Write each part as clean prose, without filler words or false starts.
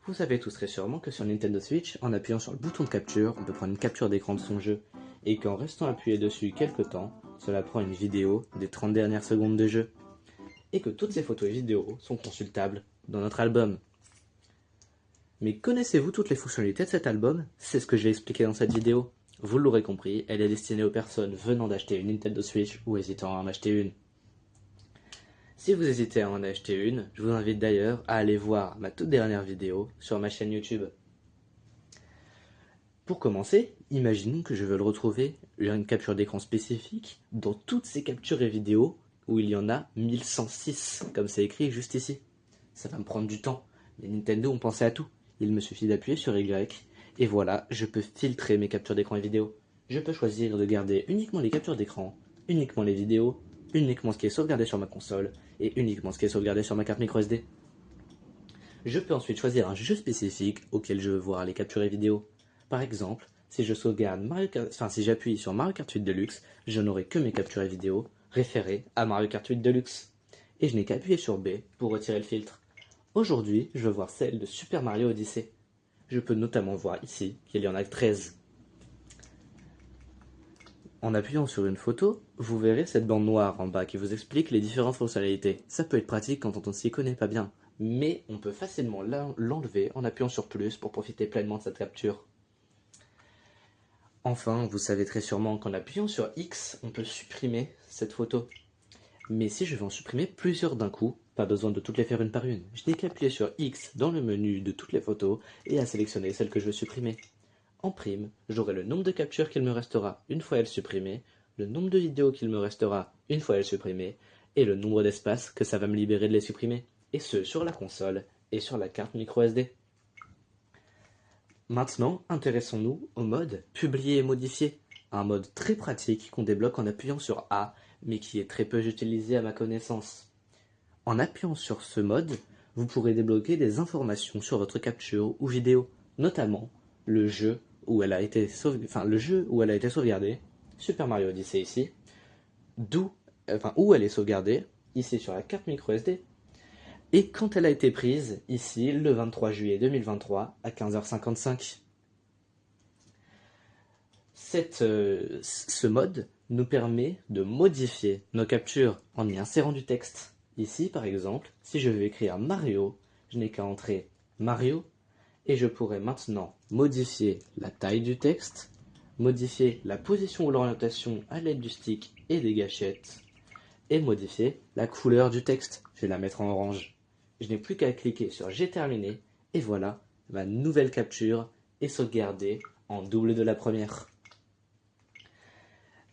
Vous savez tous très sûrement que sur Nintendo Switch, en appuyant sur le bouton de capture, on peut prendre une capture d'écran de son jeu, et qu'en restant appuyé dessus quelques temps, cela prend une vidéo des 30 dernières secondes de jeu, et que toutes ces photos et vidéos sont consultables dans notre album. Mais connaissez-vous toutes les fonctionnalités de cet album? C'est ce que je vais expliquer dans cette vidéo. Vous l'aurez compris, elle est destinée aux personnes venant d'acheter une Nintendo Switch ou hésitant à en acheter une. Si vous hésitez à en acheter une, je vous invite d'ailleurs à aller voir ma toute dernière vidéo sur ma chaîne YouTube. Pour commencer, imaginons que je veux retrouver une capture d'écran spécifique dans toutes ces captures et vidéos où il y en a 1106, comme c'est écrit juste ici. Ça va me prendre du temps, mais Nintendo ont pensé à tout. Il me suffit d'appuyer sur Y, et voilà, je peux filtrer mes captures d'écran et vidéos. Je peux choisir de garder uniquement les captures d'écran, uniquement les vidéos, uniquement ce qui est sauvegardé sur ma console, et uniquement ce qui est sauvegardé sur ma carte microSD. Je peux ensuite choisir un jeu spécifique auquel je veux voir les captures et vidéos. Par exemple, si je sauvegarde si j'appuie sur Mario Kart 8 Deluxe, je n'aurai que mes captures et vidéos référées à Mario Kart 8 Deluxe. Et je n'ai qu'à appuyer sur B pour retirer le filtre. Aujourd'hui, je veux voir celle de Super Mario Odyssey. Je peux notamment voir ici qu'il y en a 13. En appuyant sur une photo, vous verrez cette bande noire en bas qui vous explique les différentes fonctionnalités. Ça peut être pratique quand on ne s'y connaît pas bien, mais on peut facilement l'enlever en appuyant sur plus pour profiter pleinement de cette capture. Enfin, vous savez très sûrement qu'en appuyant sur X, on peut supprimer cette photo. Mais si je veux en supprimer plusieurs d'un coup, pas besoin de toutes les faire une par une. Je n'ai qu'à appuyer sur X dans le menu de toutes les photos et à sélectionner celle que je veux supprimer. En prime, j'aurai le nombre de captures qu'il me restera une fois elles supprimées, le nombre de vidéos qu'il me restera une fois elles supprimées, et le nombre d'espace que ça va me libérer de les supprimer, et ce sur la console et sur la carte microSD. Maintenant, intéressons-nous au mode publier et modifier, un mode très pratique qu'on débloque en appuyant sur A, mais qui est très peu utilisé à ma connaissance. En appuyant sur ce mode, vous pourrez débloquer des informations sur votre capture ou vidéo, notamment le jeu où elle a été sauvegardée, Super Mario Odyssey ici, où elle est sauvegardée, ici sur la carte microSD, et quand elle a été prise, ici, le 23 juillet 2023, à 15h55. Ce mode nous permet de modifier nos captures en y insérant du texte. Ici, par exemple, si je veux écrire Mario, je n'ai qu'à entrer Mario, et je pourrais maintenant modifier la taille du texte, modifier la position ou l'orientation à l'aide du stick et des gâchettes, et modifier la couleur du texte. Je vais la mettre en orange. Je n'ai plus qu'à cliquer sur J'ai terminé, et voilà, ma nouvelle capture est sauvegardée en double de la première.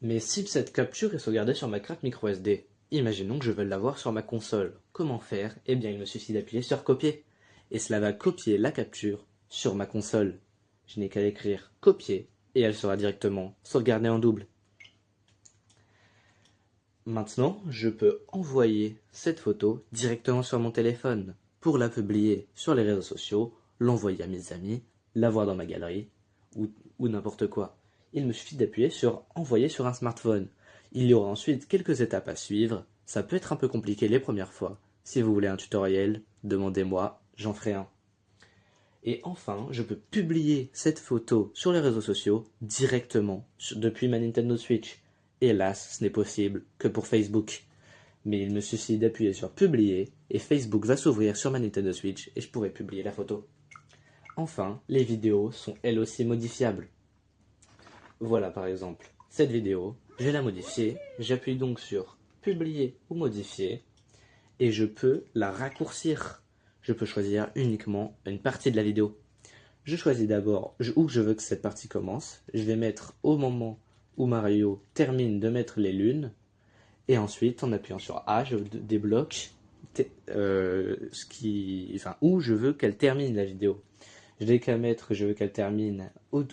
Mais si cette capture est sauvegardée sur ma carte microSD, imaginons que je veuille l'avoir sur ma console. Comment faire? Eh bien, il me suffit d'appuyer sur Copier, et cela va copier la capture sur ma console. Je n'ai qu'à écrire Copier, et elle sera directement sauvegardée en double. Maintenant, je peux envoyer cette photo directement sur mon téléphone pour la publier sur les réseaux sociaux, l'envoyer à mes amis, la voir dans ma galerie ou n'importe quoi. Il me suffit d'appuyer sur Envoyer sur un smartphone. Il y aura ensuite quelques étapes à suivre. Ça peut être un peu compliqué les premières fois. Si vous voulez un tutoriel, demandez-moi, j'en ferai un. Et enfin, je peux publier cette photo sur les réseaux sociaux directement depuis ma Nintendo Switch. Hélas, ce n'est possible que pour Facebook. Mais il me suffit d'appuyer sur Publier et Facebook va s'ouvrir sur ma Nintendo Switch et je pourrai publier la photo. Enfin, les vidéos sont elles aussi modifiables. Voilà par exemple, cette vidéo, je vais la modifier, j'appuie donc sur Publier ou Modifier et je peux la raccourcir. Je peux choisir uniquement une partie de la vidéo. Je choisis d'abord où je veux que cette partie commence. Je vais mettre au moment où Mario termine de mettre les lunes. Et ensuite, en appuyant sur A, je débloque où je veux qu'elle termine la vidéo. Je n'ai qu'à mettre que je veux qu'elle termine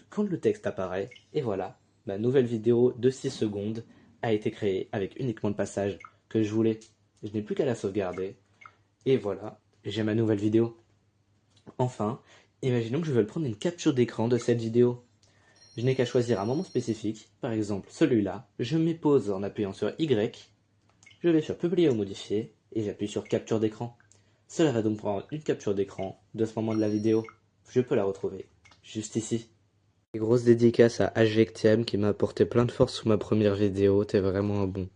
quand le texte apparaît. Et voilà, ma nouvelle vidéo de 6 secondes a été créée avec uniquement le passage que je voulais. Je n'ai plus qu'à la sauvegarder. Et voilà, j'ai ma nouvelle vidéo. Enfin, imaginons que je veuille prendre une capture d'écran de cette vidéo. Je n'ai qu'à choisir un moment spécifique, par exemple celui-là, je mets pause en appuyant sur Y, je vais sur Publier ou Modifier, et j'appuie sur Capture d'écran. Cela va donc prendre une capture d'écran de ce moment de la vidéo. Je peux la retrouver juste ici. Et grosse dédicace à Ajectiam qui m'a apporté plein de force sous ma première vidéo, t'es vraiment un bon.